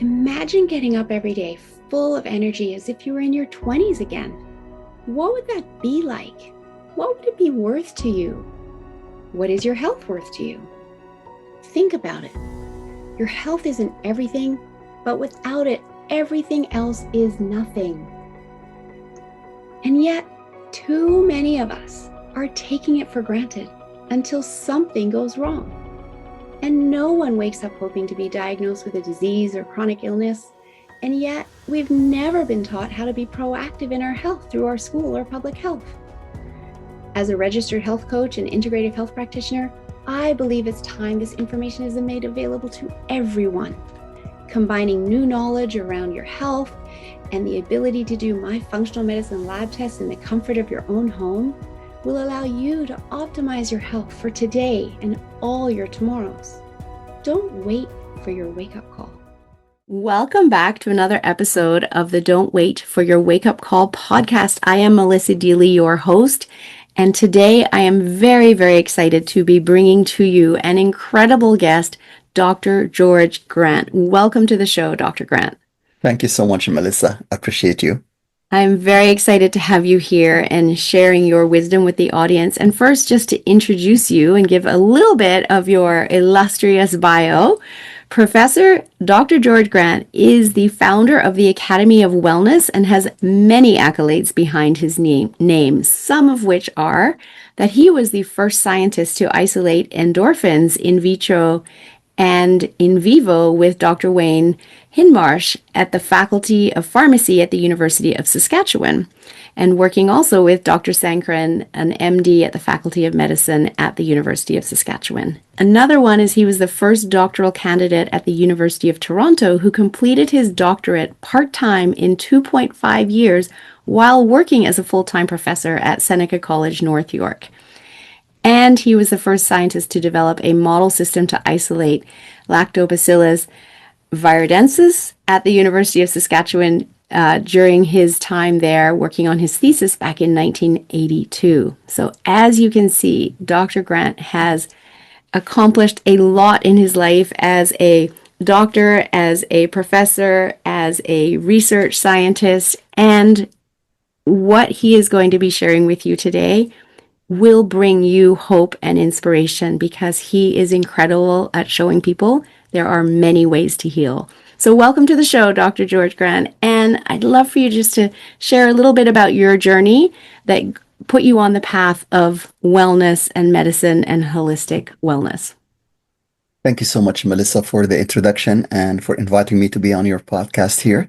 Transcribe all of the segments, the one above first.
Imagine getting up every day full of energy as if you were in your 20s again. What would that be like? What would it be worth to you? What is your health worth to you? Think about it. Your health isn't everything, but without it, everything else is nothing. And yet, too many of us are taking it for granted until something goes wrong. And no one wakes up hoping to be diagnosed with a disease or chronic illness. And yet, we've never been taught how to be proactive in our health through our school or public health. As a registered health coach and integrative health practitioner, I believe it's time this information is made available to everyone. Combining new knowledge around your health and the ability to do my functional medicine lab tests in the comfort of your own home will allow you to optimize your health for today and all your tomorrows. Don't wait for your wake-up call. Welcome back to another episode of the Don't Wait for Your Wake Up Call podcast. I am Melissa Deely, your host, and today I am very, very excited to be bringing to you an incredible guest, Dr. George Grant. Welcome to the show, Dr. Grant. Thank you so much, Melissa. I appreciate you. I'm very excited to have you here and sharing your wisdom with the audience. And first, just to introduce you and give a little bit of your illustrious bio, Professor Dr. George Grant is the founder of the Academy of Wellness and has many accolades behind his name, some of which are that he was the first scientist to isolate endorphins in vitro and in vivo with Dr. Wayne Hindmarsh at the Faculty of Pharmacy at the University of Saskatchewan, and working also with Dr. Sankran, an MD at the Faculty of Medicine at the University of Saskatchewan. Another one is he was the first doctoral candidate at the University of Toronto who completed his doctorate part-time in 2.5 years while working as a full-time professor at Seneca College, North York. And he was the first scientist to develop a model system to isolate Lactobacillus virulensis at the University of Saskatchewan during his time there working on his thesis back in 1982. So as you can see, Dr. Grant has accomplished a lot in his life as a doctor, as a professor, as a research scientist, and what he is going to be sharing with you today will bring you hope and inspiration because he is incredible at showing people there are many ways to heal. So welcome to the show, Dr. George Grant. And I'd love for you just to share a little bit about your journey that put you on the path of wellness and medicine and holistic wellness. Thank you so much, Melissa, for the introduction and for inviting me to be on your podcast here.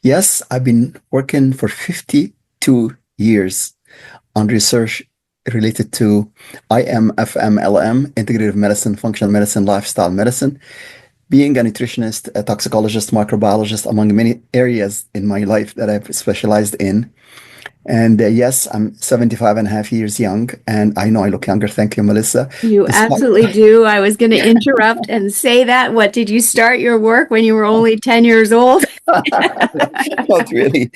Yes, I've been working for 52 years on research related to IM, FM, LM, integrative medicine, functional medicine, lifestyle medicine, being a nutritionist, a toxicologist, microbiologist, among many areas in my life that I've specialized in. And yes, I'm 75 and a half years young, and I know I look younger. Thank you, Melissa. You absolutely do. I was going to interrupt and say that. What, did you start your work when you were only 10 years old? Not really.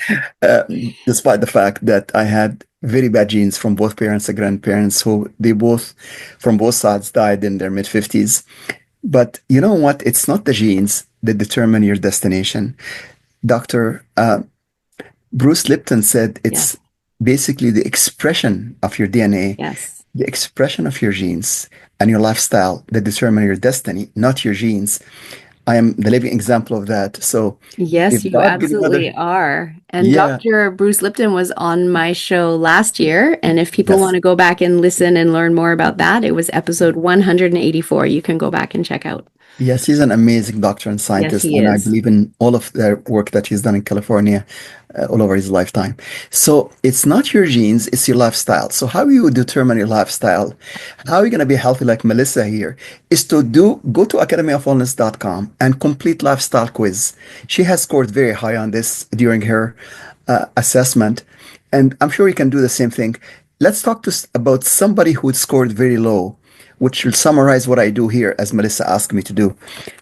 Despite the fact that I had very bad genes from both parents and grandparents, who they both, from both sides, died in their mid-50s. But you know what? It's not the genes that determine your destination. Dr. Bruce Lipton said it's basically the expression of your DNA, the expression of your genes and your lifestyle that determine your destiny, not your genes. I am the living example of that. So yes, you absolutely are. And Dr. Bruce Lipton was on my show last year. And if people want to go back and listen and learn more about that, it was episode 184. You can go back and check out. Yes, he's an amazing doctor and scientist, and I believe in all of the work that he's done in California all over his lifetime. So it's not your genes, it's your lifestyle. So how you determine your lifestyle, how you're going to be healthy like Melissa here, is to go to academyofwellness.com and complete lifestyle quiz. She has scored very high on this during her assessment, and I'm sure you can do the same thing. Let's talk about somebody who scored very low, which will summarize what I do here, as Melissa asked me to do.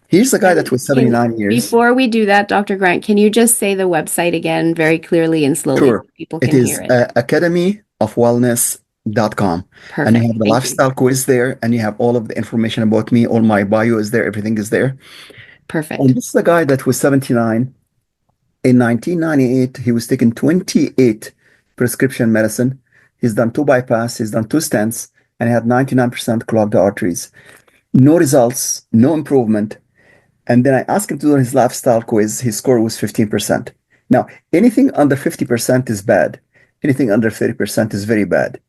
Here's a guy that was 79 years. Before we do that, Dr. Grant, can you just say the website again very clearly and slowly so people can hear it? It is academyofwellness.com. And you have the lifestyle quiz there, and you have all of the information about me. All my bio is there. Everything is there. Perfect. And this is a guy that was 79. In 1998, he was taking 28 prescription medicine. He's done 2 bypass, he's done 2 stents, and he had 99% clogged arteries. No results, no improvement. And then I asked him to do his lifestyle quiz. His score was 15%. Now, anything under 50% is bad. Anything under 30% is very bad.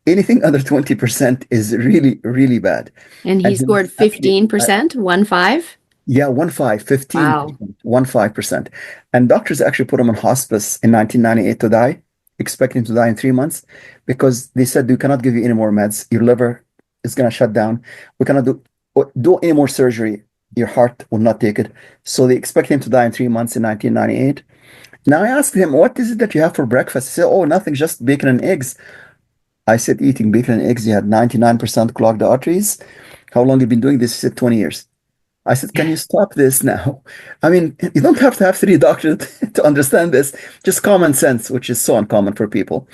Anything under 20% is really, really bad. And he scored 15%, 1-5? Yeah, 1-5, 15%, Wow. 1-5%. And doctors actually put him on hospice in 1998 to die, expecting to die in 3 months, because they said, we cannot give you any more meds. Your liver is going to shut down. We cannot do any more surgery. Your heart will not take it. So they expect him to die in 3 months in 1998. Now I asked him, what is it that you have for breakfast? He said, oh, nothing, just bacon and eggs. I said, eating bacon and eggs, you had 99% clogged arteries. How long have you been doing this? He said, 20 years. I said, can you stop this now? I mean, you don't have to have 3 doctors to understand this. Just common sense, which is so uncommon for people.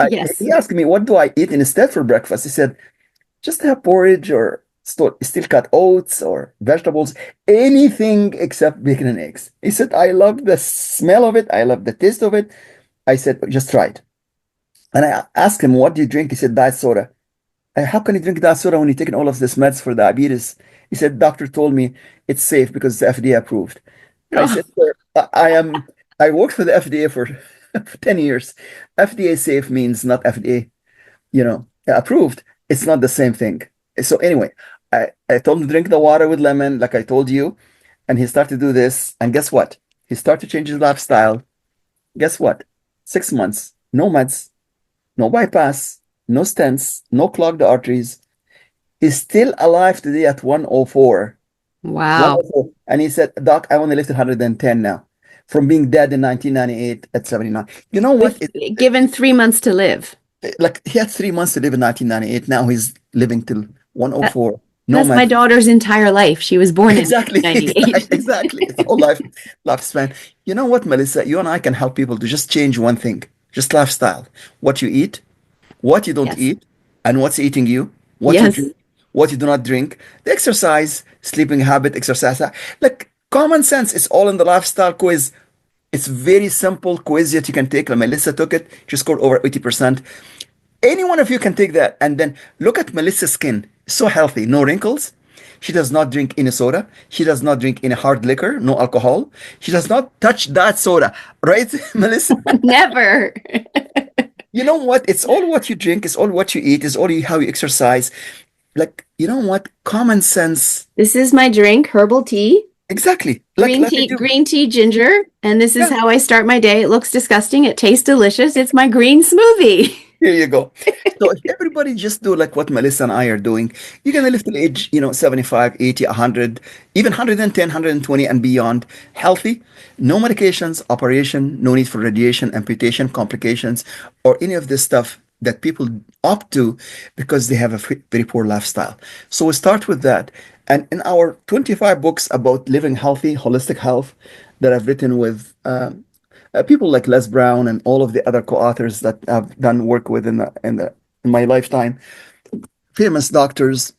Yes. He asked me, what do I eat instead for breakfast? He said, just have porridge or steel cut oats or vegetables, anything except bacon and eggs. He said, I love the smell of it. I love the taste of it. I said, just try it. And I asked him, what do you drink? He said, diet soda. How can you drink diet soda when you're taking all of this meds for diabetes? He said, doctor told me it's safe because it's FDA approved. I said, sir, I worked for the FDA for 10 years. FDA safe means not FDA, approved. It's not the same thing. So anyway, I told him to drink the water with lemon, like I told you, and he started to do this. And guess what? He started to change his lifestyle. Guess what? 6 months, no meds, no bypass, no stents, no clogged arteries. He's still alive today at 104. Wow. 104. And he said, Doc, I want to live to 110 now from being dead in 1998 at 79. You know what? Given 3 months to live. Like he had 3 months to live in 1998. Now he's living till 104. That's my daughter's entire life. She was born in 1998. Exactly. It's whole lifespan. You know what, Melissa? You and I can help people to just change one thing, just lifestyle. What you eat, what you don't eat, and what's eating you, what you drink, what you do not drink, the exercise, sleeping habit, exercise. Like common sense, it's all in the lifestyle quiz. It's very simple quiz that you can take. Like Melissa took it. She scored over 80%. Any one of you can take that and then look at Melissa's skin. So healthy, no wrinkles. She does not drink any soda. She does not drink any hard liquor, no alcohol. She does not touch that soda, right, Melissa? Never. You know what? It's all what you drink. It's all what you eat. It's all how you exercise. Like, you know what? Common sense. This is my drink, herbal tea. Exactly. Green tea, ginger. And this is how I start my day. It looks disgusting. It tastes delicious. It's my green smoothie. Here you go. So if everybody just do like what Melissa and I are doing, you're going to live till age, 75, 80, 100, even 110, 120 and beyond, healthy, no medications, operation, no need for radiation, amputation, complications, or any of this stuff that people opt to because they have a very poor lifestyle. So we start with that. And in our 25 books about living healthy, holistic health that I've written with people like Les Brown and all of the other co-authors that I've done work with in my lifetime, famous doctors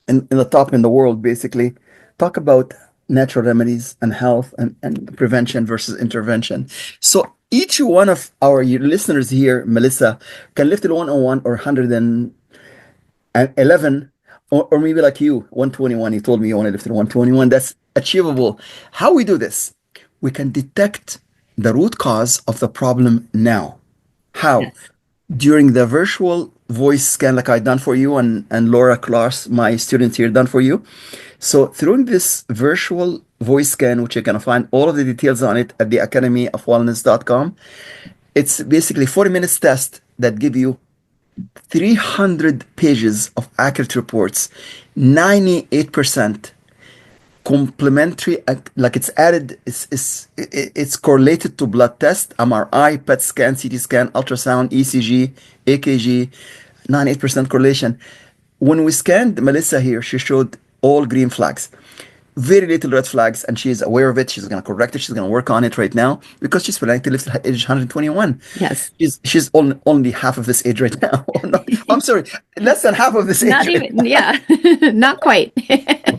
in the top in the world, basically, talk about natural remedies and health and prevention versus intervention. So each one of our listeners here, Melissa, can live to 101 or 111, or maybe like you, 121. You told me you want to live to 121. That's achievable. How we do this? We can detect the root cause of the problem now. How? Yes. During the virtual voice scan like I done for you and Laura Klaas, my student here, done for you. So through this virtual voice scan, which you can find all of the details on it at the academyofwellness.com, it's basically 40 minutes test that give you 300 pages of accurate reports, 98% complementary, like it's added, it's correlated to blood test, MRI, PET scan, CT scan, ultrasound, ECG, AKG, 98% correlation. When we scanned Melissa here, she showed all green flags, very little red flags, and she's aware of it. She's going to correct it. She's going to work on it right now because she's planning to live to age 121. Yes. She's only half of this age right now. No, I'm sorry, less than half of this age. Not even, yeah, not quite.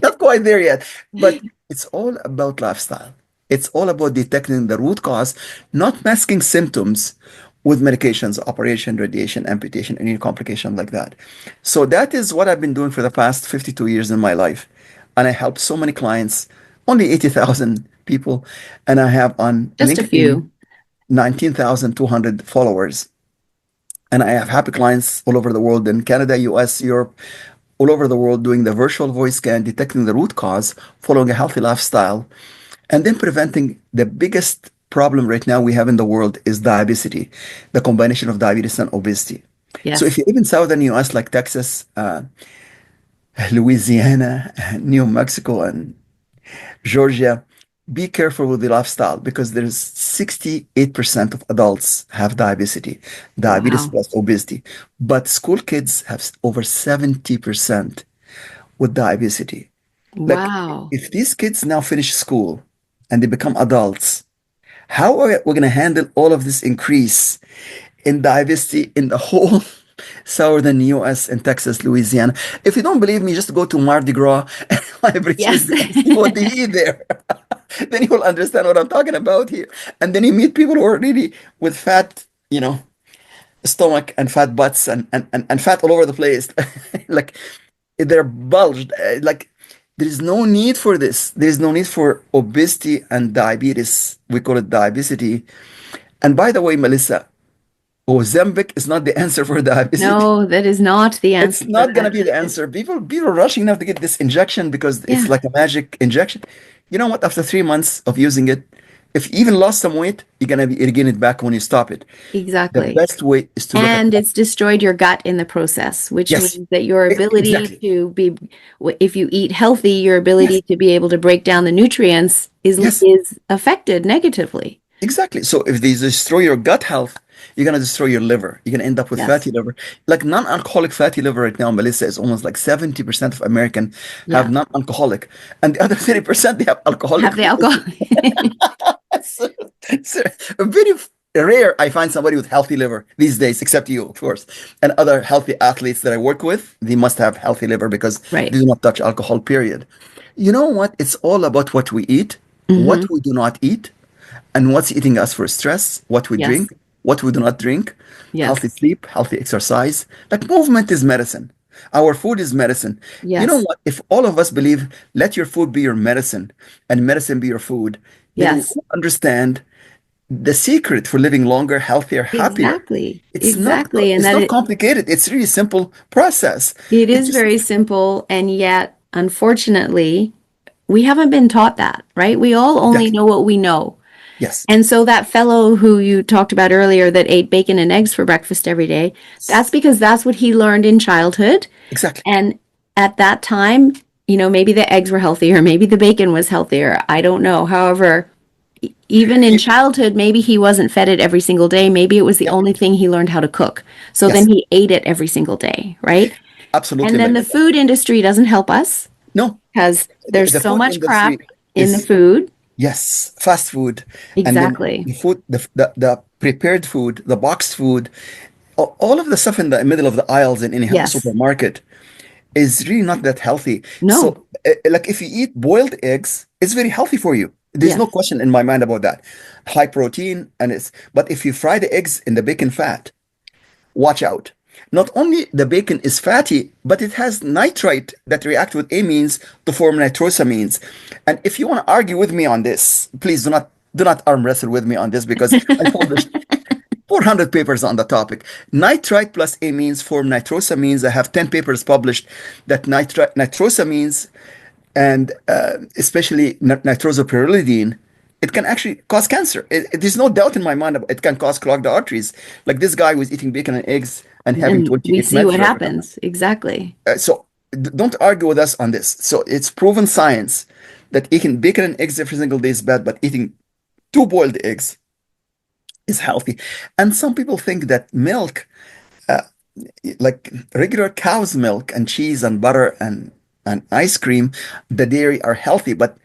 Not quite there yet. But It's all about lifestyle. It's all about detecting the root cause, not masking symptoms with medications, operation, radiation, amputation, any complication like that. So that is what I've been doing for the past 52 years in my life. And I help so many clients, only 80,000 people. And I have on Just a LinkedIn few. 19,200 followers. And I have happy clients all over the world in Canada, US, Europe, all over the world doing the virtual voice scan, detecting the root cause, following a healthy lifestyle, and then preventing the biggest problem right now we have in the world is diabetes, the combination of diabetes and obesity. So if Yes. you live in southern US like Texas, Louisiana, New Mexico, and Georgia, be careful with the lifestyle because there's 68% of adults have diabetes Wow. plus obesity. But school kids have over 70% with diabetes. Like, Wow. if these kids now finish school and they become adults, how are we going to handle all of this increase in diversity in the whole southern US and Texas, Louisiana? If you don't believe me, just go to Mardi Gras every Yes. Tuesday and see what they eat there. Then you will understand what I'm talking about here. And then you meet people who are really with fat, stomach and fat butts and fat all over the place. Like they're bulged. Like there is no need for this. There is no need for obesity and diabetes. We call it diabetes. And by the way, Melissa, Ozempic is not the answer for diabetes. No, that is not the answer It's for not gonna that. be the answer. People are rushing now to get this injection because it's Yeah, like a magic injection. You know what? After 3 months of using it, if you even lost some weight, you're gonna be regain it back when you stop it. The exactly. best way is to look at And it's destroyed your gut in the process, which yes, means that your ability exactly. to be, if you eat healthy, your Yes, ability to be able to break down the nutrients yes. is affected negatively. Exactly. So if they destroy your gut health, you're gonna destroy your liver. You're gonna end up with Yes. fatty liver. Like non-alcoholic fatty liver right now, Melissa, is almost like 70% of American have Yeah. non-alcoholic. And the other 30% they have alcoholic. Have the alcohol. So, so very rare I find somebody with healthy liver these days, except you, of course. And other healthy athletes that I work with, they must have healthy liver because they Right. do not touch alcohol, period. You know what? It's all about what we eat, what Hmm. we do not eat, and what's eating us for stress, what we Yes. drink, what we do not drink, healthy Yes. sleep, healthy exercise. Like movement is medicine. Our food is medicine. You know Yes. what? If all of us believe, let your food be your medicine and medicine be your food, then we Yes. all understand the secret for living longer, healthier, happier. Exactly. It's not Exactly. And it's that not complicated. It's really simple process. it It's is just very simple, and yet, unfortunately, we haven't been taught that, right? We all only exactly know what we know. yes, And so that fellow who you talked about earlier that ate bacon and eggs for breakfast every day, that's because that's what he learned in childhood. exactly. And at that time, maybe the eggs were healthier, maybe the bacon was healthier. I don't know. However, even in You- childhood, maybe he wasn't fed it every single day. Maybe it was the yeah, only thing he learned how to cook. So then yes, he ate it every single day, right? absolutely, And then the Melissa. food industry doesn't help us No, because there's the so food much crap industry in the is food. yes, fast food, and then Exactly. the food, the prepared food, the boxed food, all of the stuff in the middle of the aisles in any Yes. supermarket is really not that healthy. So, No. like if you eat boiled eggs, it's very healthy for you. There's no Yes. question in my mind about that. High protein, and it's but if you fry the eggs in the bacon fat, watch out. Not only the bacon is fatty, but it has nitrite that react with amines to form nitrosamines. And if you want to argue with me on this, please do not arm wrestle with me on this because I published 400 papers on the topic. Nitrite plus amines form nitrosamines. I have 10 papers published that nitrosamines and especially nitrosopyridine, it can actually cause cancer. There's no doubt in my mind it can cause clogged arteries. Like this guy was eating bacon and eggs and having And we 28 see meds what right now. happens. Exactly. So don't argue with us on this. So it's proven science that eating bacon and eggs every single day is bad, but eating two boiled eggs is healthy. And some people think that milk, uh, like regular cow's milk and cheese and butter and ice cream, the dairy are healthy. But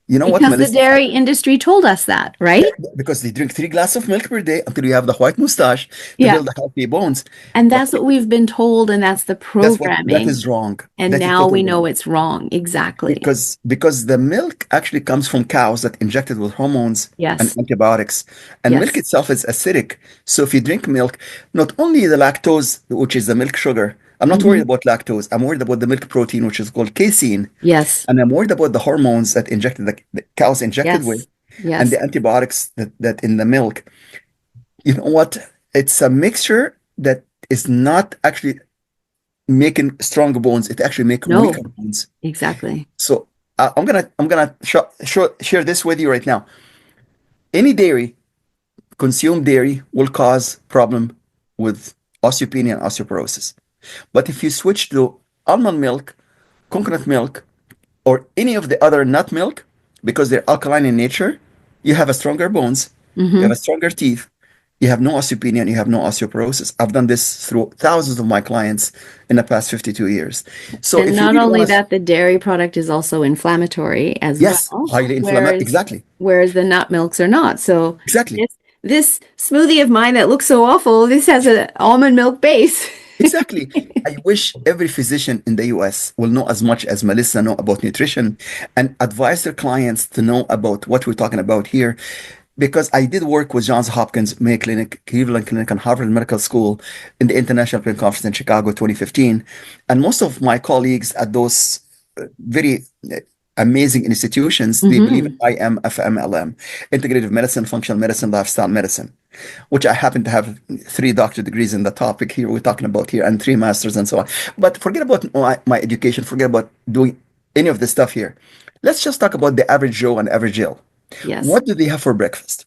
You know what, Because the Melissa? dairy industry told us that, right? Because they drink 3 glasses of milk per day until you have the white mustache to Yeah. build the healthy bones. And But that's what we've been told, and that's the that programming. is wrong. And That is now totally we know wrong. it's wrong. Exactly. Because the milk actually comes from cows that injected with hormones and Yes. antibiotics, and milk Yes. itself is acidic. So if you drink milk, not only the lactose, which is the milk sugar, I'm not worried Hmm. about lactose. I'm worried about the milk protein, which is called casein, Yes. and I'm worried about the hormones that the cows injected with, Yes. and the Yes. antibiotics that in the milk. You know what? It's a mixture that is not actually making stronger bones. It actually make weaker No, bones. exactly. So I'm gonna share this with you right now. Any dairy, consumed dairy, will cause problem with osteopenia and osteoporosis. But if you switch to almond milk, coconut milk, or any of the other nut milk, because they're alkaline in nature, you have a stronger bones, you have a Hmm. stronger teeth, you have no osteopenia, and you have no osteoporosis. I've done this through thousands of my clients in the past 52 years. So And if you not really only want to, that, the dairy product is also inflammatory as yes, well, highly inflammatory. whereas Exactly. the nut milks are not. So Exactly. this smoothie of mine that looks so awful, this has an almond milk base. Exactly. I wish every physician in the US will know as much as Melissa know about nutrition and advise their clients to know about what we're talking about here. Because I did work with Johns Hopkins, Mayo Clinic, Cleveland Clinic, and Harvard Medical School in the International Pain Conference in Chicago 2015. And most of my colleagues at those very amazing institutions, they believe in Hmm. IM, FMLM, integrative medicine, functional medicine, lifestyle medicine, which I happen to have 3 doctorate degrees in the topic here we're talking about here and 3 masters and so on. But forget about my education, forget about doing any of this stuff here. Let's just talk about the average Joe and average Jill. Yes. What do they have for breakfast?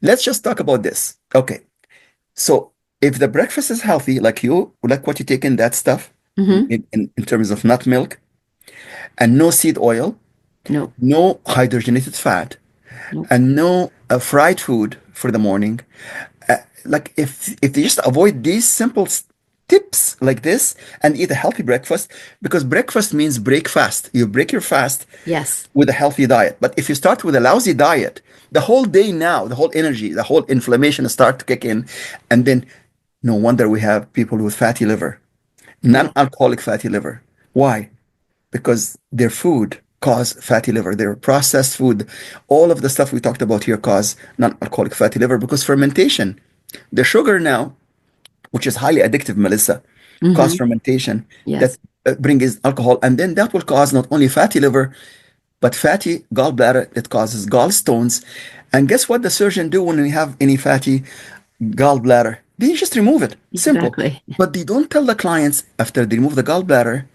Let's just talk about this. Okay. So if the breakfast is healthy, like what you take in that stuff Hmm. in terms of nut milk and no seed oil, No. no hydrogenated fat, No. and no fried food for the morning. Like if they just avoid these simple tips like this and eat a healthy breakfast, because breakfast means break fast. You break your fast Yes. with a healthy diet. But if you start with a lousy diet, the whole day now, the whole energy, the whole inflammation start to kick in, and then no wonder we have people with fatty liver, Yeah. non-alcoholic fatty liver. Why? Because their food cause fatty liver. Their processed food, all of the stuff we talked about here cause non-alcoholic fatty liver because fermentation. The sugar now, which is highly addictive, Melissa, cause Hmm. fermentation that Yes. brings alcohol, and then that will cause not only fatty liver but fatty gallbladder that causes gallstones. And guess what the surgeon do when we have any fatty gallbladder? They just remove it. Simple. Exactly. But they don't tell the clients after they remove the gallbladder,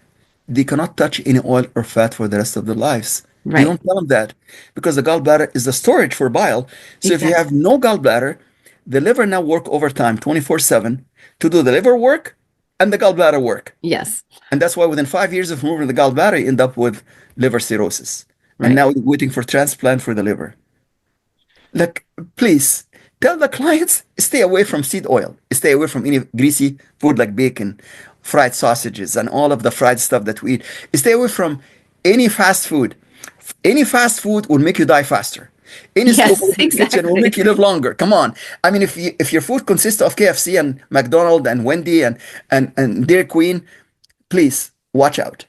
they cannot touch any oil or fat for the rest of their lives. They Right. don't tell them that because the gallbladder is the storage for bile. So if you have Exactly. no gallbladder, the liver now work overtime 24/7 to do the liver work and the gallbladder work. Yes. And that's why within 5 years of removing the gallbladder, you end up with liver cirrhosis. And Right. now you're waiting for transplant for the liver. Like, please tell the clients stay away from seed oil, stay away from any greasy food like bacon, fried sausages, and all of the fried stuff that we eat. Stay away from any fast food. Any fast food will make you die faster. Any stove Yes, over your kitchen will make exactly. you live longer. Come on. I mean, if your food consists of KFC and McDonald's and Wendy and Dairy Queen, please watch out.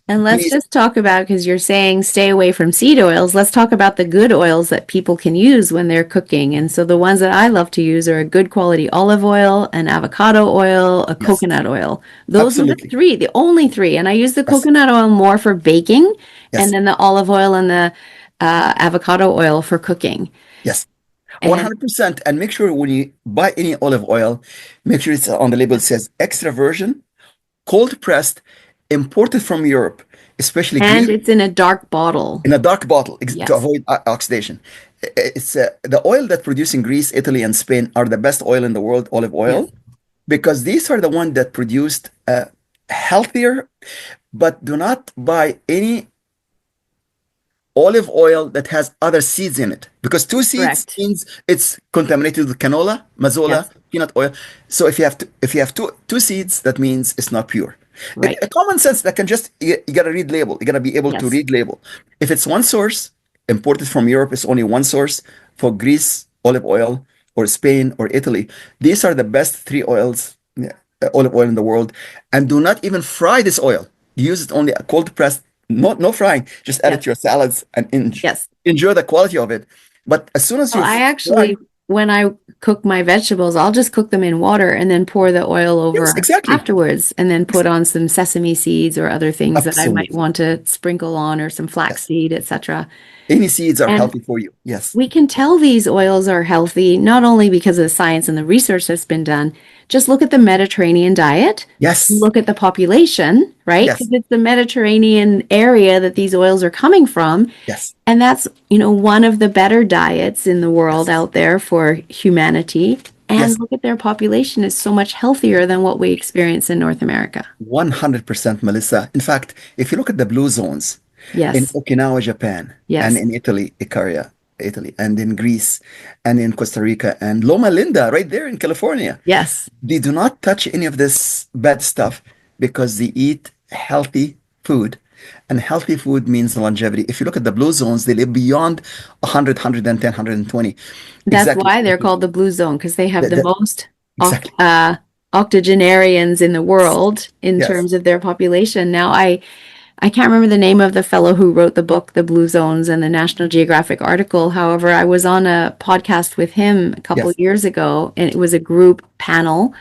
And let's Please. just talk about, because you're saying stay away from seed oils, let's talk about the good oils that people can use when they're cooking. And so the ones that I love to use are a good quality olive oil, an avocado oil, a Yes, coconut oil. Those are the absolutely. three, the only three. And I use the Yes, coconut oil more for baking, and yes, then the olive oil and the avocado oil for cooking. yes. And 100%. And make sure when you buy any olive oil, make sure it's on the label it says extra virgin, cold pressed, imported from Europe, especially Greece, it's in a dark bottle. in a dark bottle to Yes. avoid oxidation. It's the oil that produce in Greece, Italy, and Spain are the best oil in the world, olive Yes. oil, because these are the ones that produced healthier, but do not buy any olive oil that has other seeds in it because 2 seeds Correct. means it's contaminated with canola, mazola, Yes. peanut oil. So if you have two seeds, that means it's not pure. Right. A common sense that can just you gotta read label. You gotta be able to Yes. read label. If it's one source, Imported from Europe is only one source. For Greece, olive oil, or Spain or Italy, these are the best three oils, olive oil in the world. And do not even fry this oil. Use it only cold pressed, no frying. Just add it Yes. to your salads and Yes. enjoy the quality of it. But as soon as Well, you I fry, actually, when I cook my vegetables, I'll just cook them in water and then pour the oil yes, over exactly. afterwards and then put on some sesame seeds or other things that I might Absolutely. want to sprinkle on or some Yes. flaxseed, etc. Any seeds are And healthy for you. Yes. we can tell these oils are healthy not only because of the science and the research that's been done. Just look at the Mediterranean diet, Yes. look at the population, right? Because Yes. it's the Mediterranean area that these oils are coming from. Yes. And that's, one of the better diets in the world Yes. out there for humanity. And Yes. look at their population is so much healthier than what we experience in North America. 100%, Melissa. In fact, if you look at the blue zones in Yes. Okinawa, Japan, and Yes. in Italy, Icaria, Italy, and in Greece, and in Costa Rica, and Loma Linda, right there in California, Yes. they do not touch any of this bad stuff because they eat healthy food. And healthy food means longevity. If you look at the blue zones, they live beyond 100, 110, 120. That's Exactly. why they're called the blue zone, because they have That- the that- most exactly. octogenarians in the world in Yes. terms of their population. Now, I can't remember the name of the fellow who wrote the book, The Blue Zones, and the National Geographic article. However, I was on a podcast with him a couple Yes. of years ago, and it was a group panel.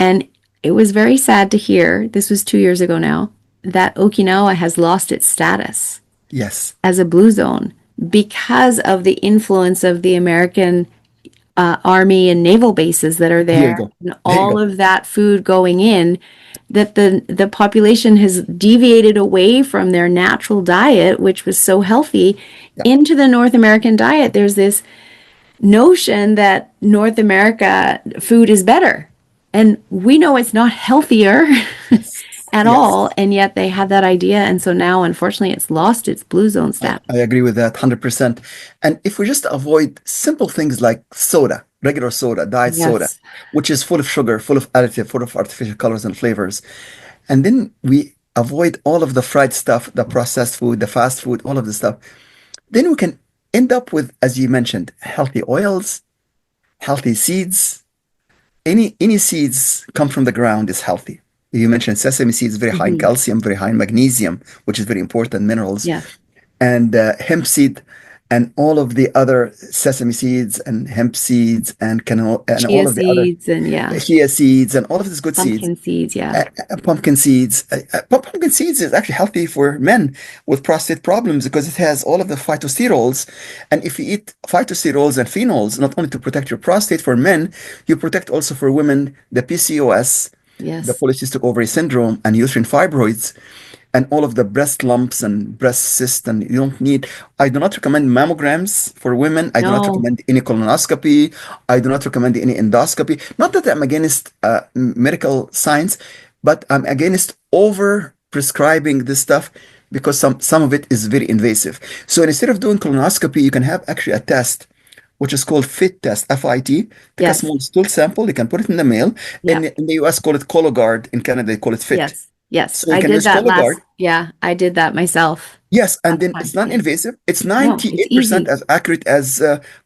And it was very sad to hear, this was 2 years ago now, that Okinawa has lost its status Yes. as a blue zone because of the influence of the American army and naval bases that are There you there, go. and There you all go. of that food going in, that the population has deviated away from their natural diet, which was so healthy, Yeah. into the North American diet. There's this notion that North America food is better. And we know it's not healthier Yes. at Yes. all. And yet they had that idea. And so now, unfortunately, it's lost its blue zone status. I agree with that 100%. And if we just avoid simple things like soda, regular soda, diet soda, Yes. which is full of sugar, full of additive, full of artificial colors and flavors, and then we avoid all of the fried stuff, the processed food, the fast food, all of the stuff, then we can end up with, as you mentioned, healthy oils, healthy seeds. Any seeds come from the ground is healthy. You mentioned sesame seeds, very high in Mhm. calcium, very high in magnesium, which is very important, minerals. Yes. And hemp seed and all of the other sesame seeds and hemp seeds and canola and all Chia of the other seeds and chia seeds and all of these good seeds. pumpkin seeds. Yeah. Pumpkin seeds. Pumpkin seeds is actually healthy for men with prostate problems because it has all of the phytosterols. And if you eat phytosterols and phenols, not only to protect your prostate for men, you protect also for women the PCOS, the Yes. polycystic ovary syndrome, and uterine fibroids, and all of the breast lumps and breast cysts. And you don't need, I do not recommend mammograms for women. I do not No. recommend any colonoscopy. I do not recommend any endoscopy. Not that I'm against medical science, but I'm against over prescribing this stuff because some of it is very invasive. So instead of doing colonoscopy, you can have actually a test which is called FIT test, FIT. Take a Yes. small stool sample, you can put it in the mail. Yeah. In the US, call it Cologuard. In Canada, they call it FIT. Yes. Yes. So you I can did use that Cologuard. I did that myself. Yes, and then Last it's time. Yeah. non-invasive. It's No, it's 98% easy. as accurate as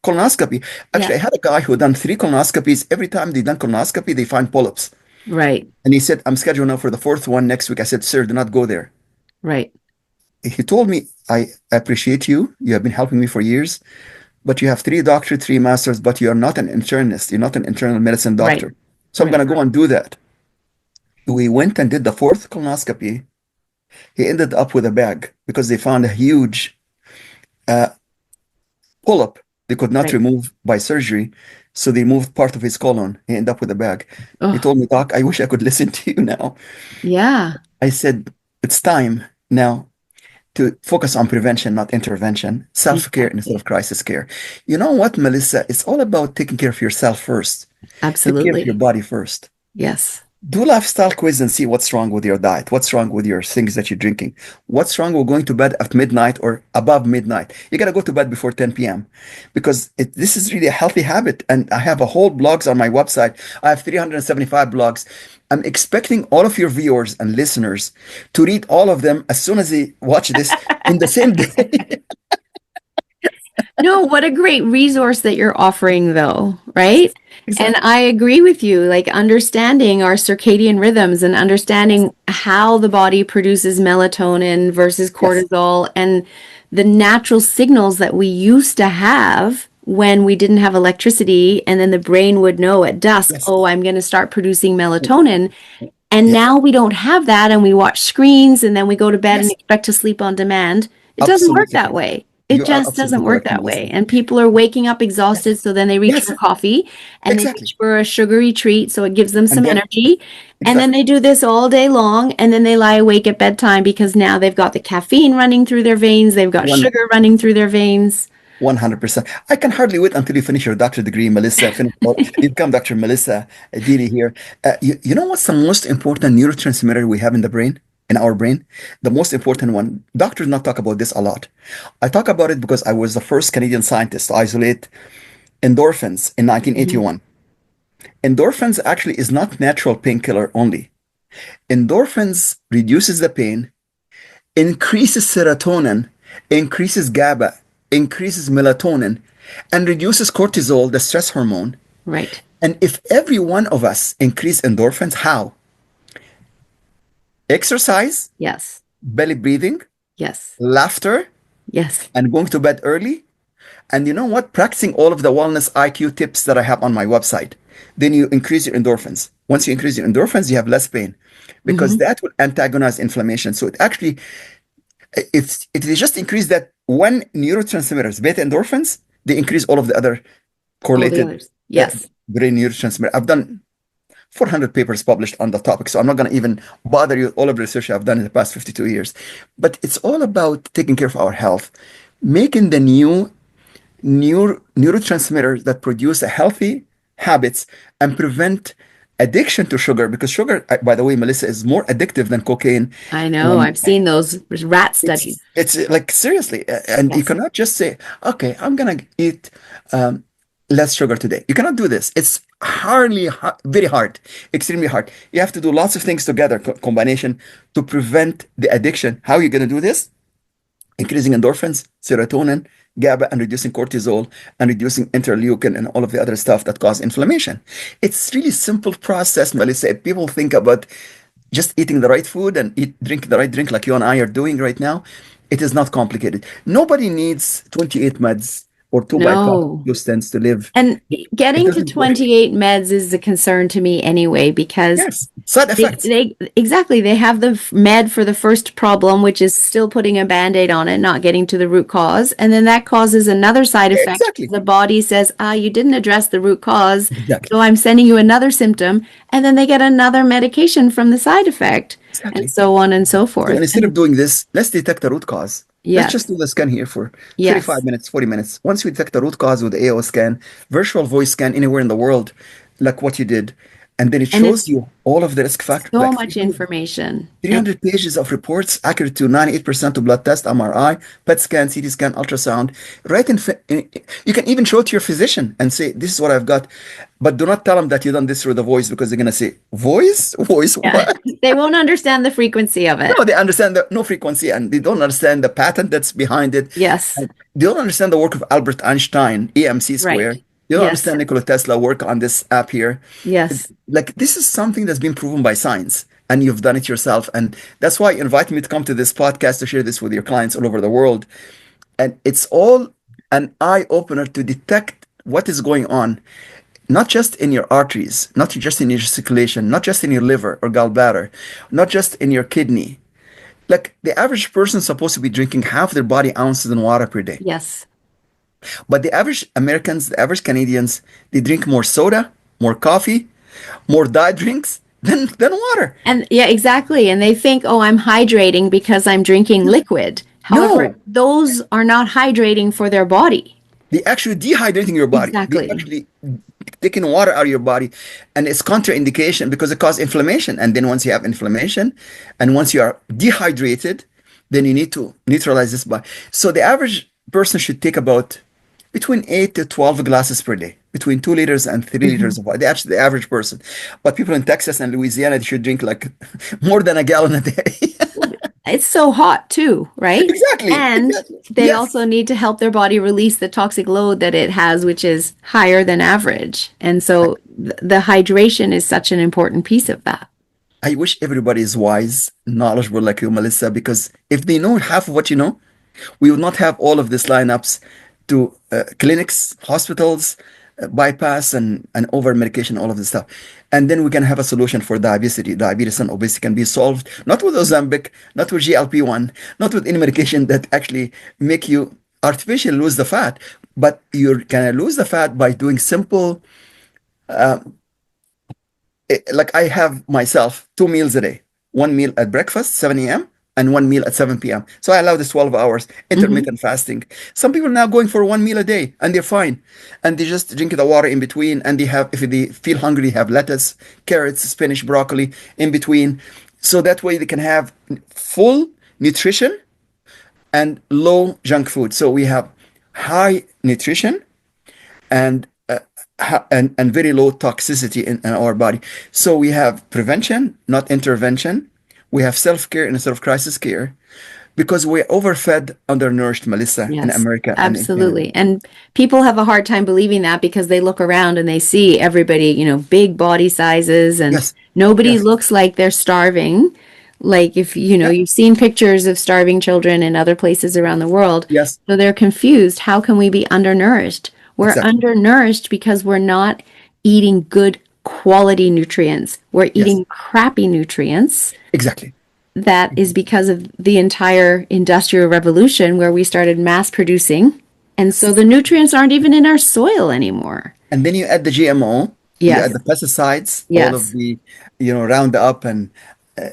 colonoscopy. Actually, I Yeah. had a guy who done 3 colonoscopies. Every time they done colonoscopy, they find polyps. Right. And he said, I'm scheduled now for the fourth one next week. I said, sir, do not go there. Right. He told me, I appreciate you. You have been helping me for years, but you have 3 doctorates, 3 masters, but you are not an internist. You're not an internal medicine doctor. Right. So I'm Right. going to go and do that. We went and did the fourth colonoscopy. He ended up with a bag because they found a huge polyp they could not Right. remove by surgery. So they moved part of his colon. He ended up with a bag. He Oh, told me, Doc, I wish I could listen to you now. yeah. I said, it's time now to focus on prevention, not intervention, self-care instead Exactly. of crisis care. You know what, Melissa? It's all about taking care of yourself first. Take care of your Absolutely. body first. Yes. Do a lifestyle quiz and see what's wrong with your diet, what's wrong with your things that you're drinking, what's wrong with going to bed at midnight or above midnight. You got to go to bed before 10 p.m. because this is really a healthy habit. And I have a whole blogs on my website. I have 375 blogs. I'm expecting all of your viewers and listeners to read all of them as soon as they watch this in the same day. No, what a great resource that you're offering, though, right? Yes, And exactly. I agree with you, like understanding our circadian rhythms and Yes, understanding how the body produces melatonin versus yes, cortisol and the natural signals that we used to have when we didn't have electricity. And then the brain would know at dusk, yes. oh, I'm going to start producing melatonin. And Yeah, now we don't have that, and we watch screens, and then we go to bed and yes, expect to sleep on demand. It doesn't work absolutely that correct. way. It You are just absolutely doesn't work correct, that way. Melissa. And people are waking up exhausted, Yes, so then they reach for yes, coffee and they exactly. reach for a sugary treat, so it gives them And some then, energy. And then exactly. they do this all day long, and then they lie awake at bedtime because now they've got the caffeine running through their veins, they've got One sugar running through their veins. 100%. I can hardly wait until you finish your doctorate degree, Melissa. You become Dr. Melissa Dini here. You know what's the most important neurotransmitter we have in the brain, in our brain? The most important one. Doctors not talk about this a lot. I talk about it because I was the first Canadian scientist to isolate endorphins in Mhm. 1981. Endorphins actually is not natural painkiller only. Endorphins reduces the pain, increases serotonin, increases GABA, increases melatonin, and reduces cortisol, the stress hormone. Right. And if every one of us increase endorphins, how? Exercise, Yes. belly breathing, Yes. laughter, Yes. and going to bed early. And you know what? Practicing all of the wellness IQ tips that I have on my website. Then you increase your endorphins. Once you increase your endorphins, you have less pain because Hmm. that will antagonize inflammation. So it actually, it is just increase that one neurotransmitters, beta endorphins, they increase all of the other All the correlated others. uh, Yes. brain neurotransmitter. I've done 400 papers published on the topic, so I'm not going to even bother you with all of the research I've done in the past 52 years. But it's all about taking care of our health, making the neurotransmitters that produce a healthy habits and prevent addiction to sugar because sugar, by the way, Melissa, is more addictive than cocaine. I know. And I've seen those rat studies. it's like seriously, and you Yes. cannot just say, okay, I'm gonna eat um, less sugar today. You cannot do this. It's very hard, extremely hard. You have to do lots of things together, combination to prevent the addiction. How are you gonna do this? Increasing endorphins, serotonin, GABA, and reducing cortisol and reducing interleukin and all of the other stuff that cause inflammation. It's really simple process, Melissa. If people think about just eating the right food and drink the right drink like you and I are doing right now, it is not complicated. Nobody needs 28 meds or two bypass No. stents to live. And It getting to doesn't work. 28 meds is a concern to me anyway, because Yes, side effects. they exactly they have the med for the first problem, which is still putting a band-aid on it, not getting to the root cause. And then that causes another side Yeah, effect. exactly. The body says, ah, you didn't address the root cause, Exactly. so I'm sending you another symptom. And then they get another medication from the side effect, and Exactly. so on and so So forth. instead of And doing this, let's detect the root cause. Let's just yes, do the scan here for 35 yes. minutes, 40 minutes. Once we detect the root cause with the AO scan, virtual voice scan anywhere in the world, like what you did, and then it And shows it's you all of the risk factors, so like much information. And 300 pages of reports, accurate to 98% of blood test, MRI, PET scan, CT scan, ultrasound. Right you can even show it to your physician and say, "This is what I've got," but do not tell them that you done this through the voice because they're gonna say, "Voice, voice, yeah, what?" they won't understand the frequency of it. No, they understand the no frequency and they don't understand the patent that's behind it. Yes, And they don't understand the work of Albert Einstein, EMC right. square. They don't Yes, understand Nikola Tesla work on this app here. yes. Like this is something that's been proven by science and you've done it yourself. And that's why you invited me to come to this podcast to share this with your clients all over the world. And it's all an eye opener to detect what is going on, not just in your arteries, not just in your circulation, not just in your liver or gallbladder, not just in your kidney. Like the average person is supposed to be drinking half their body ounces in water per day. Yes. But the average Americans, the average Canadians, they drink more soda, more coffee, more diet drinks than water. And yeah, exactly. And they think, oh, I'm hydrating because I'm drinking liquid. However, No, those are not hydrating for their body. they actually dehydrating your body. They Exactly. actually taking water out of your body, and it's contraindication because it causes inflammation. And then once you have inflammation, and once you are dehydrated, then you need to neutralize this by. So the average person should take about between 8 to 12 glasses per day, between 2 liters and 3 liters Mhm. of water. That's the average person. But people in Texas and Louisiana they should drink like more than a gallon a day. It's so hot too, right? Exactly, And exactly. they also need to help their body release the toxic load that it has, which is higher than average. And so the hydration is such an important piece of that. I wish everybody is wise, knowledgeable like you, Melissa, because if they know half of what you know, we would not have all of these lineups to clinics, hospitals, bypass and over medication, all of this stuff. And then we can have a solution for diabetes and obesity can be solved, not with Ozempic, not with GLP-1, not with any medication that actually make you artificially lose the fat, but you're gonna lose the fat by doing simple, like I have myself 2 meals a day, one meal at breakfast, 7 a.m., and one meal at 7 p.m. So I allow this 12 hours intermittent fasting. Some people are now going for one meal a day and they're fine. And they just drink the water in between. And they have, if they feel hungry, have lettuce, carrots, spinach, broccoli in between. So that way they can have full nutrition and low junk food. So we have high nutrition and and very low toxicity in our body. So we have prevention, not intervention. We have self-care instead of crisis care because we're overfed, undernourished, Melissa, in America. Absolutely. And people have a hard time believing that because they look around and they see everybody, you know, big body sizes and nobody looks like they're starving. Like if, you know, you've seen pictures of starving children in other places around the world. Yes. So they're confused. How can we be undernourished? We're undernourished because we're not eating good quality nutrients. We're eating crappy nutrients. Exactly. That is because of the entire industrial revolution where we started mass producing. And so the nutrients aren't even in our soil anymore. And then you add the GMO, you add the pesticides, all of the, you know, Roundup and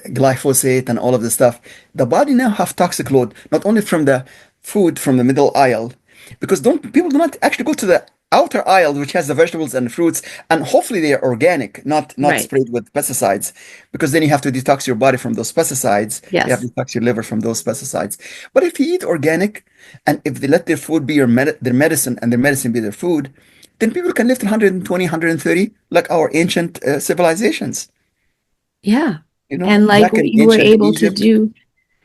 glyphosate and all of the stuff. The body now have toxic load, not only from the food from the middle aisle, because people do not actually go to the outer aisle, which has the vegetables and fruits, and hopefully they are organic, not sprayed with pesticides, because then you have to detox your body from those pesticides. You have to detox your liver from those pesticides. But if you eat organic, and if they let their food be their medicine, and their medicine be their food, then people can live to 120, 130, like our ancient civilizations. Yeah. You know, and like what you were able to do.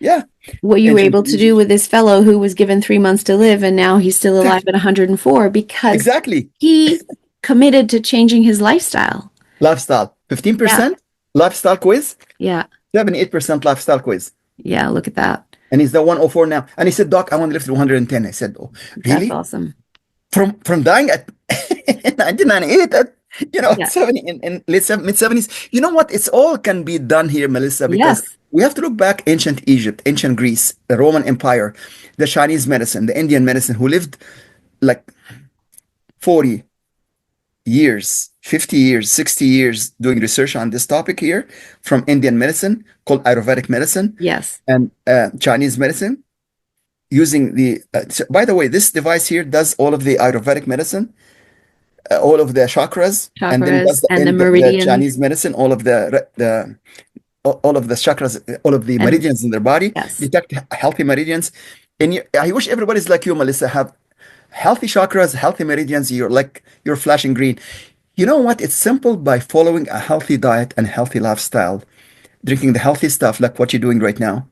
Yeah. What you were able to do with this fellow who was given 3 months to live and now he's still alive at 104 because he committed to changing his lifestyle. 15% lifestyle quiz. 78% lifestyle quiz. Yeah, look at that. And he's the 104 now. And he said, Doc, I want to live to 110. I said, oh, really? That's awesome. From dying at 1998 at 70 in mid 70s. You know what? It's all can be done here, Melissa, because we have to look back ancient Egypt, ancient Greece, the Roman Empire, the Chinese medicine, the Indian medicine, who lived like 40 years, 50 years, 60 years doing research on this topic here from Indian medicine called Ayurvedic medicine. And Chinese medicine using the, by the way, this device here does all of the Ayurvedic medicine, all of the chakras and then does the meridians. The Chinese medicine, all of the chakras, all of the meridians in their body, detect healthy meridians. And I wish everybody's like you, Melissa, have healthy chakras, healthy meridians. You're flashing green. You know what? It's simple by following a healthy diet and healthy lifestyle, drinking the healthy stuff like what you're doing right now.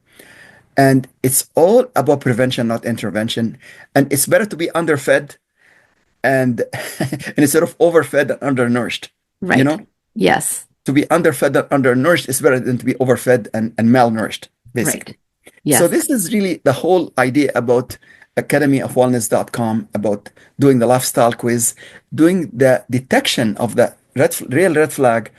And it's all about prevention, not intervention. And it's better to be underfed and instead of overfed and undernourished. Right. You know? Yes. To be underfed and undernourished is better than to be overfed and malnourished, basically. Right. Yes. So this is really the whole idea about academyofwellness.com, about doing the lifestyle quiz, doing the detection of the real red flag,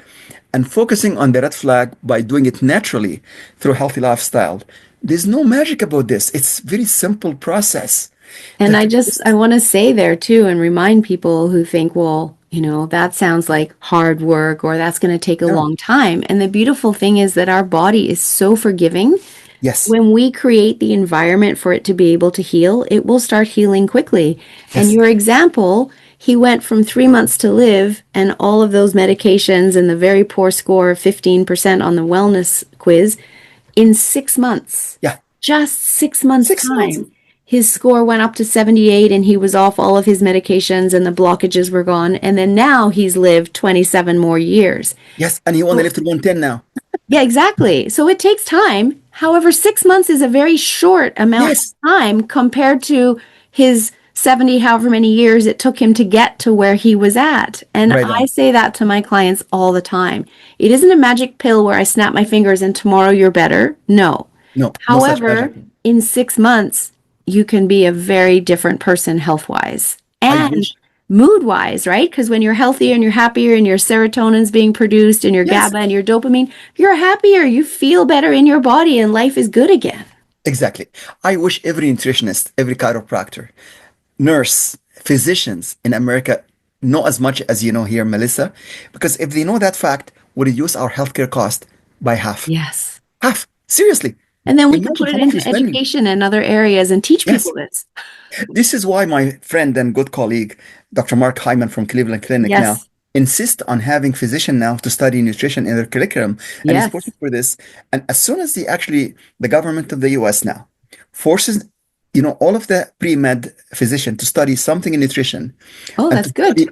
and focusing on the red flag by doing it naturally through healthy lifestyle. There's no magic about this. It's very simple process. And I want to say there too, and remind people who think, well, you know, that sounds like hard work or that's going to take a long time. And the beautiful thing is that our body is so forgiving. Yes. When we create the environment for it to be able to heal, it will start healing quickly. Yes. And your example, he went from 3 months to live and all of those medications and the very poor score of 15% on the wellness quiz in 6 months. Yeah. Just 6 months time. His score went up to 78 and he was off all of his medications and the blockages were gone. And then now he's lived 27 more years. Yes. And he only lived to 110 now. Yeah, exactly. So it takes time. However, 6 months is a very short amount of Yes, time compared to his 70, however many years it took him to get to where he was at. And right I on. say that to my clients all the time. It isn't a magic pill where I snap my fingers and tomorrow you're better. No. No, no such magic. However, in 6 months, you can be a very different person health wise I and wish. mood wise, right? Because when you're healthier and you're happier and your serotonin's being produced and your Yes, GABA and your dopamine, you're happier, you feel better in your body, and life is good again. exactly. I wish every nutritionist, every chiropractor, nurse, physicians in America know as much as you know here, Melissa, because if they know that fact, would reduce our healthcare cost by half. Yes. Half. Seriously. And then we can Imagine put it how much we're into spending. education and other areas and teach Yes. people this. This is why my friend and good colleague, Dr. Mark Hyman from Cleveland Clinic now, Yes. insist on having physician now to study nutrition in their curriculum. And he's pushing Yes. for this. And as soon as the government of the US now forces, all of the pre-med physician to study something in nutrition Oh, and to that's good. study,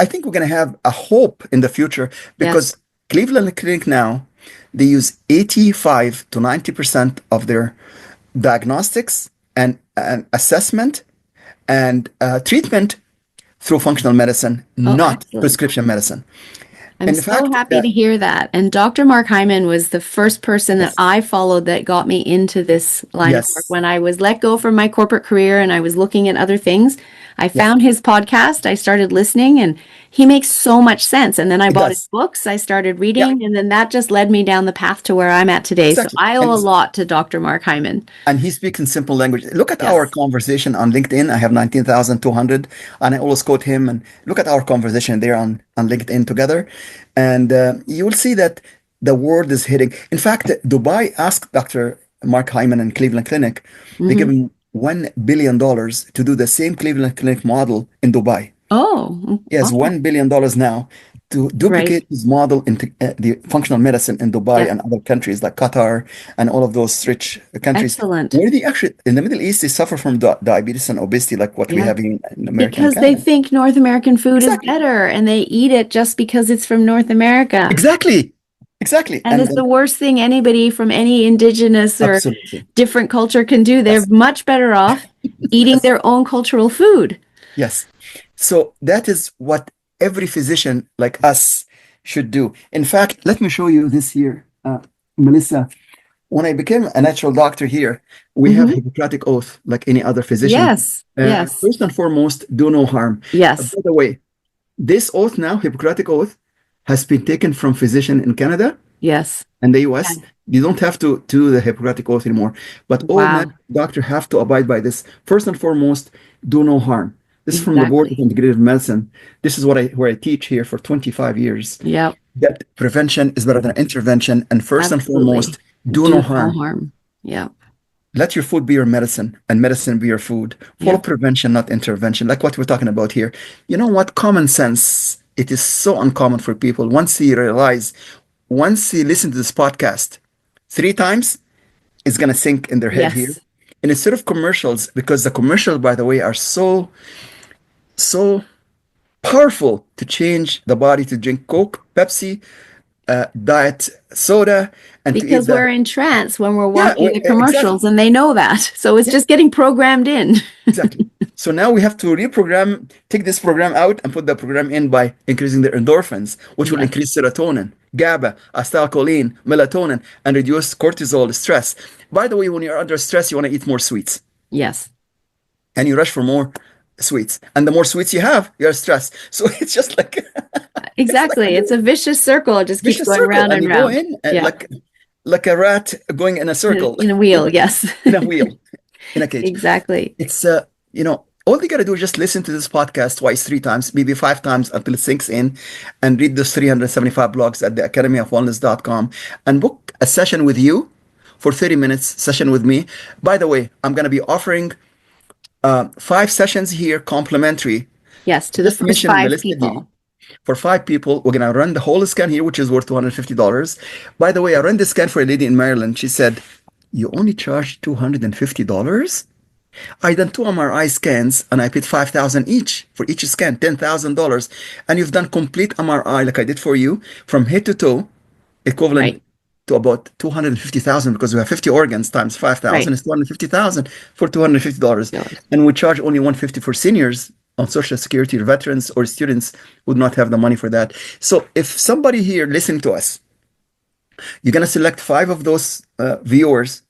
I think we're going to have a hope in the future because Yes. Cleveland Clinic now, they use 85 to 90% of their diagnostics and assessment and treatment through functional medicine, Oh, not excellent. prescription medicine. I'm In so fact, happy to hear that. And Dr. Mark Hyman was the first person that yes, I followed that got me into this line of work. yes, When I was let go from my corporate career and I was looking at other things, I yes, found his podcast. I started listening and he makes so much sense. And then I it bought his does. books. I started Yeah, reading, and then that just led me down the path to where I'm at today. So exactly. I owe a lot to Dr. Mark Hyman. And he speaks in simple language. Look at our Yes. conversation on LinkedIn. I have 19,200, and I always quote him. And look at our conversation there on LinkedIn together. And you will see that the world is hitting. In fact, Dubai asked Dr. Mark Hyman and Cleveland Clinic, they give Hmm. him $1 billion to do the same Cleveland Clinic model in Dubai. Oh, He has wow. $1 billion now to Great. duplicate his model into the functional medicine in Dubai Yep. and other countries like Qatar and all of those rich countries Excellent. where they actually, in the Middle East, they suffer from diabetes and obesity like what we Yeah. have in America and Because they Canada. think North American food is Exactly. better and they eat it just because it's from North America. Exactly. Exactly. And And it's the worst thing anybody from any indigenous or absolutely. different culture can do. They're Yes. much better off eating Yes. their own cultural food. Yes. So that is what every physician like us should do. In fact, let me show you this here, Melissa. When I became a natural doctor here, we have Hmm. Hippocratic oath like any other physician. Yes. Yes. First and foremost, do no harm. Yes. By the way, this oath now, Hippocratic oath, has been taken from physician in Canada Yes. and the US. Okay. You don't have to do the Hippocratic oath anymore, but all Wow. doctors have to abide by this. First and foremost, do no harm. This is from the Board of Exactly. Integrative Medicine. This is where I teach here for 25 years. Yep. That prevention is better than intervention, and first and foremost, Absolutely. do no Do no harm. harm. Yep. Let your food be your medicine and medicine be your food. Follow Yep. prevention, not intervention, like what we're talking about here. You know what? Common sense, it is so uncommon for people. Once you listen to this podcast 3 times, it's going to sink in their head here. Yes. And instead of commercials, because the commercials, by the way, are so powerful to change the body to drink Coke, Pepsi, diet soda, and to eat Because we're the, in trance when we're yeah, watching the exactly. commercials and they know that. So it's Yeah, just getting programmed in. exactly. So now we have to reprogram, take this program out and put the program in by increasing the endorphins, which will Yes. increase serotonin, GABA, acetylcholine, melatonin, and reduce cortisol, stress. By the way, when you're under stress, you want to eat more sweets Yes. and you rush for more sweets. And the more sweets you have, you're stressed. So it's just like, it's like Exactly. It's a vicious circle. It just keeps vicious going circle. round And and you go round. in Yeah. like a rat going in a circle, In a wheel. Yes. in a wheel, in a cage. Exactly. It's all you gotta do is just listen to this podcast twice, 3 times, maybe 5 times until it sinks in, and read those 375 blogs at the academyofwellness.com and book a session with you for 30 minutes session with me. By the way, I'm gonna be offering 5 sessions here complimentary. Yes. To the Just first mention five Melissa D. people. For 5 people, we're gonna run the whole scan here, which is worth $250. By the way, I ran the scan for a lady in Maryland. She said, "You only charge $250?" I done 2 MRI scans and I paid 5,000 each for each scan, $10,000. And you've done complete MRI like I did for you from head to toe, equivalent Right. to about 250,000 because we have 50 organs times 5,000 is 250,000 for $250. And we charge only 150 for seniors on Social Security, or veterans or students who do not have the money for that. So if somebody here listening to us, you're going to select 5 of those viewers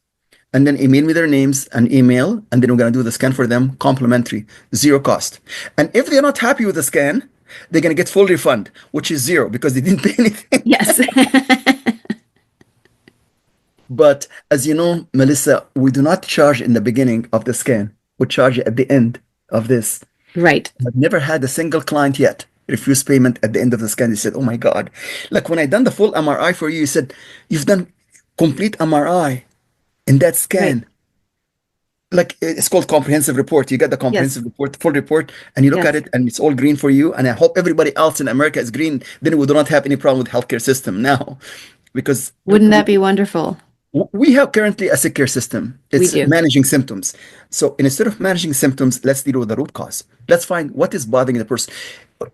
and then email me their names and email, and then we're going to do the scan for them, complimentary, 0 cost. And if they're not happy with the scan, they're going to get full refund, which is 0 because they didn't pay anything. Yes. But as you know, Melissa, we do not charge in the beginning of the scan. We charge at the end of this. Right. I've never had a single client yet refuse payment at the end of the scan. They said, oh my God. Like when I done the full MRI for you, you said, you've done complete MRI in that scan. Right. Like it's called comprehensive report. You get the comprehensive report, full report, and you look at it and it's all green for you. And I hope everybody else in America is green. Then we do not have any problem with healthcare system now. Because wouldn't that be wonderful? We have currently a sick care system. It's managing symptoms. So instead of managing symptoms, let's deal with the root cause. Let's find what is bothering the person.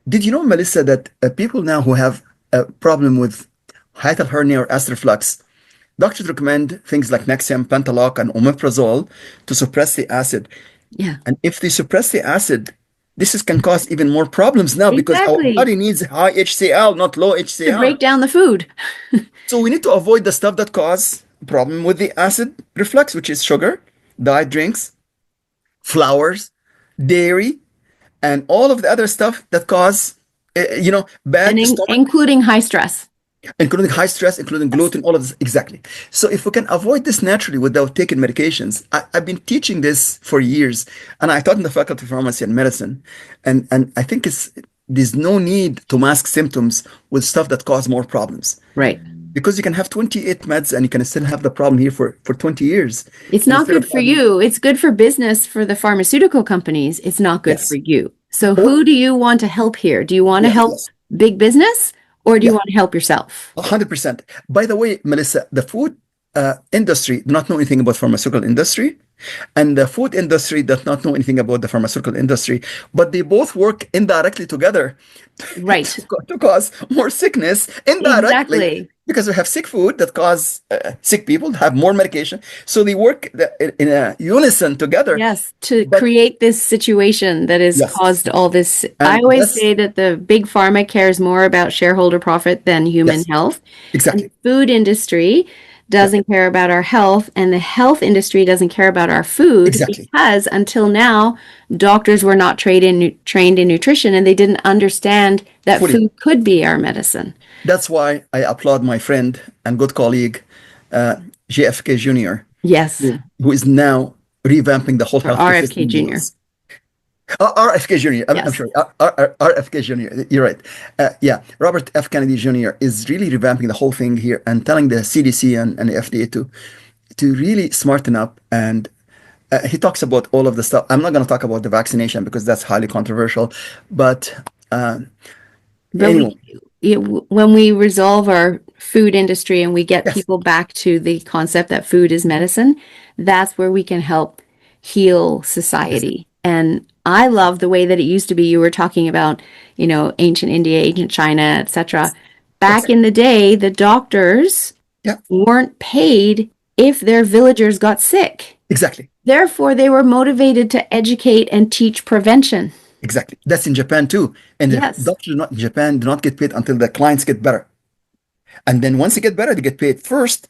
Did you know, Melissa, that people now who have a problem with hiatal hernia or acid reflux, doctors recommend things like Nexium, Pentaloc, and omeprazole to suppress the acid. Yeah. And if they suppress the acid, this can cause even more problems now because our body needs high HCl, not low HCl. To break down the food. So we need to avoid the stuff that cause problem with the acid reflux, which is sugar, diet drinks, flours, dairy, and all of the other stuff that cause, bad stomach. Including high stress. Including high stress, including gluten, all of this. Exactly. So if we can avoid this naturally without taking medications, I've been teaching this for years, and I taught in the Faculty of Pharmacy and Medicine, and I think there's no need to mask symptoms with stuff that cause more problems. Right. Because you can have 28 meds and you can still have the problem here for 20 years. It's not good for you. It's good for business for the pharmaceutical companies. It's not good for you. So who do you want to help here? Do you want to help big business or do you want to help yourself? 100%. By the way, Melissa, the food industry do not know anything about pharmaceutical industry. And the food industry does not know anything about the pharmaceutical industry, but they both work indirectly together, right? to cause more sickness indirectly, because we have sick food that cause sick people to have more medication. So they work in a unison together. Yes, to create this situation that has caused all this. And I always say that the big pharma cares more about shareholder profit than human health. Exactly. And the food industry doesn't care about our health, and the health industry doesn't care about our food because until now, doctors were not trained in nutrition, and they didn't understand that food could be our medicine. That's why I applaud my friend and good colleague, JFK Jr. Yes. Who is now revamping the whole health RFK Jr. RFK Jr. I'm sorry. RFK Jr. You're right. Robert F. Kennedy Jr. is really revamping the whole thing here and telling the CDC and the FDA to really smarten up. And he talks about all of the stuff. I'm not going to talk about the vaccination because that's highly controversial. But anyway. When we resolve our food industry and we get people back to the concept that food is medicine, that's where we can help heal society. And I love the way that it used to be. You were talking about, ancient India, ancient China, etc. Back in the day, the doctors weren't paid if their villagers got sick. Exactly. Therefore, they were motivated to educate and teach prevention. Exactly. That's in Japan too. And the doctors in Japan do not get paid until the clients get better. And then once they get better, they get paid first.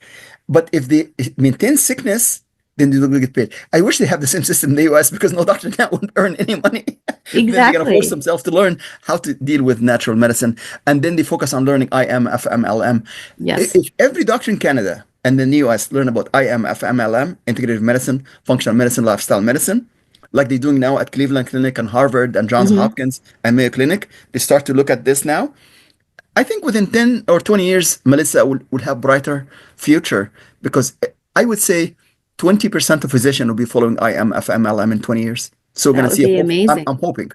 But if they maintain sickness, then they don't get paid. I wish they have the same system in the US because no doctor now would earn any money. Exactly. Then they're going to force themselves to learn how to deal with natural medicine. And then they focus on learning IM, FM, LM. Yes. If every doctor in Canada and in the US learn about IM, FM, LM, integrative medicine, functional medicine, lifestyle medicine, like they're doing now at Cleveland Clinic and Harvard and Johns Hopkins and Mayo Clinic, they start to look at this now. I think within 10 or 20 years, Melissa will have brighter future because I would say 20% of physicians will be following IM, FM, LM in 20 years. So we're going to see amazing. I'm hoping.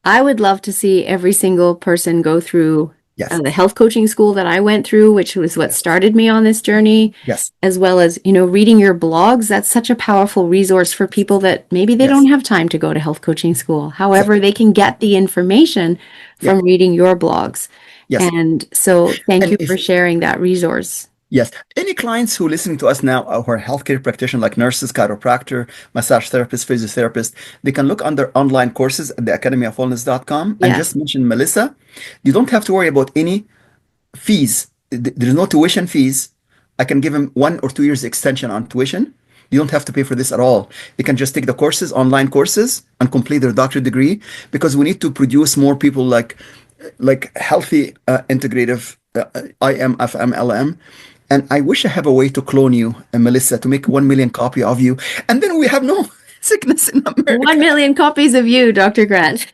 I would love to see every single person go through the health coaching school that I went through, which was what started me on this journey. Yes. As well as, reading your blogs. That's such a powerful resource for people that maybe they don't have time to go to health coaching school. However, they can get the information from reading your blogs. Yes. And so thank you for sharing that resource. Yes. Any clients who listening to us now who are healthcare practitioners like nurses, chiropractor, massage therapist, physiotherapist, they can look under online courses at the academyofwellness.com and Yes. just mention Melissa. You don't have to worry about any fees. There's no tuition fees. I can give them 1 or 2 years extension on tuition. You don't have to pay for this at all. They can just take the courses, online courses, and complete their doctorate degree because we need to produce more people like healthy integrative IM, and I wish I have a way to clone you, Melissa, to make 1 million copy of you. And then we have no sickness in America. 1 million copies of you, Dr. Grant.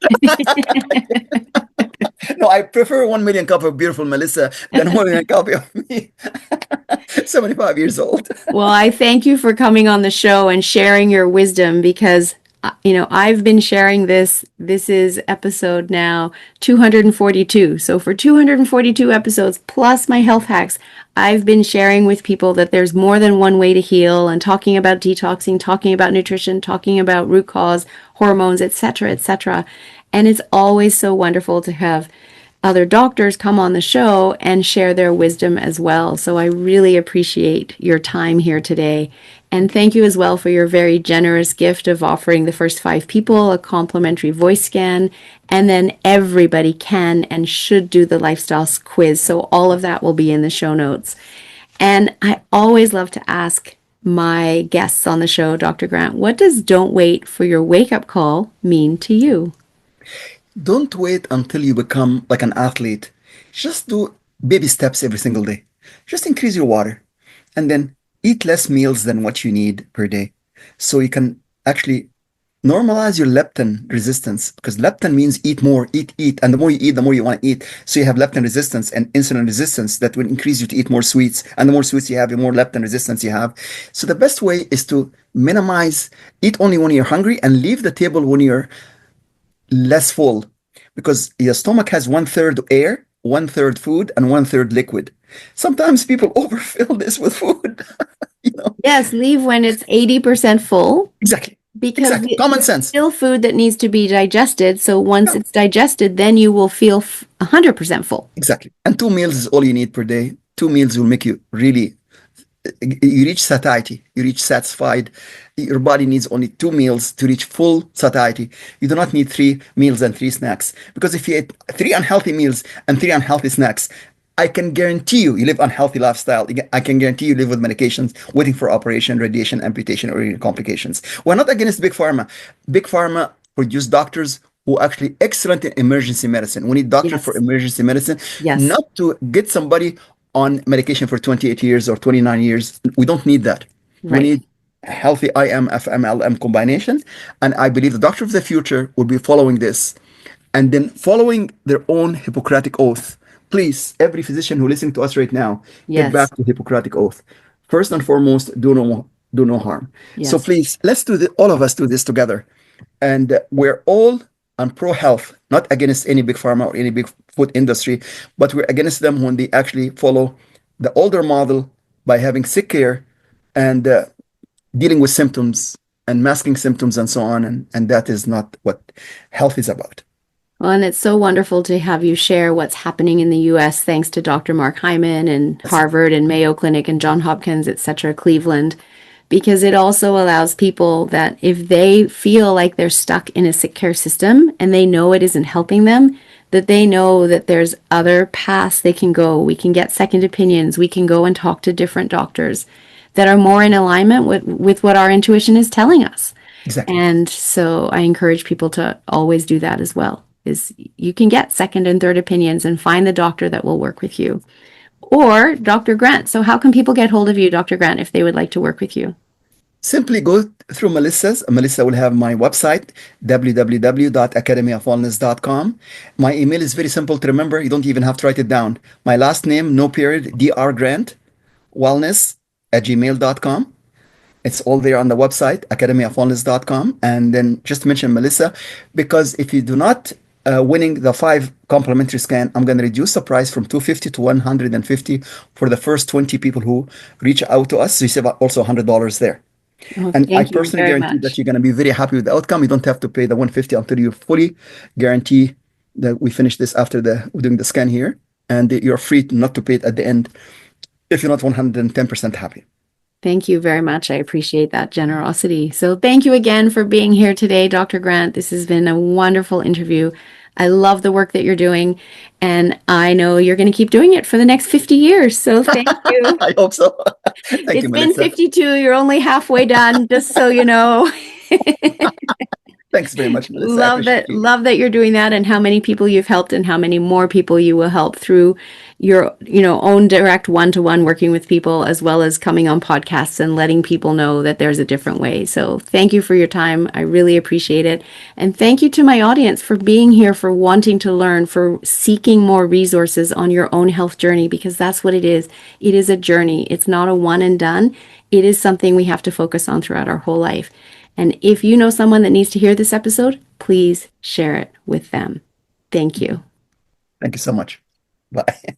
No, I prefer 1 million copy of beautiful Melissa than 1 million copy of me. 75 years old. Well, I thank you for coming on the show and sharing your wisdom because, I've been sharing this. This is episode now 242. So for 242 episodes plus my health hacks, I've been sharing with people that there's more than one way to heal and talking about detoxing, talking about nutrition, talking about root cause, hormones, etc., etc. And it's always so wonderful to have other doctors come on the show and share their wisdom as well. So I really appreciate your time here today. And thank you as well for your very generous gift of offering the first 5 people a complimentary voice scan. And then everybody can and should do the lifestyle quiz. So all of that will be in the show notes. And I always love to ask my guests on the show, Dr. Grant, what does don't wait for your wake-up call mean to you? Don't wait until you become like an athlete. Just do baby steps every single day. Just increase your water and then eat less meals than what you need per day. So you can actually normalize your leptin resistance because leptin means eat more, eat. And the more you eat, the more you want to eat. So you have leptin resistance and insulin resistance that will increase you to eat more sweets. And the more sweets you have, the more leptin resistance you have. So the best way is to minimize, eat only when you're hungry and leave the table when you're less full because your stomach has 1/3 air, 1/3 food, and 1/3 liquid. Sometimes people overfill this with food. Yes, leave when it's 80% full. Exactly. Because exactly. Common sense. Still food that needs to be digested. So once it's digested, then you will feel 100% full. Exactly. And 2 meals is all you need per day. 2 meals will make you really, you reach satiety, you reach satisfied. Your body needs only 2 meals to reach full satiety. You do not need 3 meals and 3 snacks. Because if you eat 3 unhealthy meals and 3 unhealthy snacks, I can guarantee you live unhealthy lifestyle. I can guarantee you live with medications, waiting for operation, radiation, amputation, or complications. We're not against Big Pharma. Big Pharma produce doctors who are actually excellent in emergency medicine. We need doctors for emergency medicine, not to get somebody on medication for 28 years or 29 years. We don't need that. We need a healthy IM, FM, LM combination. And I believe the doctor of the future will be following this and then following their own Hippocratic oath. Please, every physician who listening to us right now, get back to Hippocratic oath. First and foremost, do no harm. So please, let's do all of us do this together. And we're all on pro-health, not against any big pharma or any big food industry, but we're against them when they actually follow the older model by having sick care and dealing with symptoms and masking symptoms and so on. And that is not what health is about. Well, and it's so wonderful to have you share what's happening in the U.S. thanks to Dr. Mark Hyman and Harvard and Mayo Clinic and Johns Hopkins, etc., Cleveland, because it also allows people that if they feel like they're stuck in a sick care system and they know it isn't helping them, that they know that there's other paths they can go. We can get second opinions. We can go and talk to different doctors that are more in alignment with what our intuition is telling us. Exactly. And so I encourage people to always do that as well. Is you can get second and third opinions and find the doctor that will work with you. Or Dr. Grant. So how can people get hold of you, Dr. Grant, if they would like to work with you? Simply go through Melissa's. Melissa will have my website, www.academyofwellness.com. My email is very simple to remember. You don't even have to write it down. My last name, no period, Dr. Grant, wellness@gmail.com. It's all there on the website, academyofwellness.com. And then just mention Melissa, because if you do not winning the 5 complimentary scan, I'm going to reduce the price from $250 to $150 for the first 20 people who reach out to us. So you save also $100 there. Oh, and I personally guarantee that you're going to be very happy with the outcome. You don't have to pay the $150 until you fully guarantee that we finish this after we're doing the scan here. And you're free not to pay it at the end. if you're not 110% happy. Thank you very much. I appreciate that generosity. So thank you again for being here today, Dr. Grant. This has been a wonderful interview. I love the work that you're doing, and I know you're going to keep doing it for the next 50 years. So thank you. I hope so. Thank you, It's been Melissa. 52. You're only halfway done, just so you know. Thanks very much, Melissa. I appreciate you. Love that you're doing that, and how many people you've helped and how many more people you will help through your, own direct one-to-one working with people, as well as coming on podcasts and letting people know that there's a different way. So thank you for your time. I really appreciate it. And thank you to my audience for being here, for wanting to learn, for seeking more resources on your own health journey, because that's what it is. It is a journey. It's not a one and done. It is something we have to focus on throughout our whole life. And if you know someone that needs to hear this episode, please share it with them. Thank you. Thank you so much. Bye.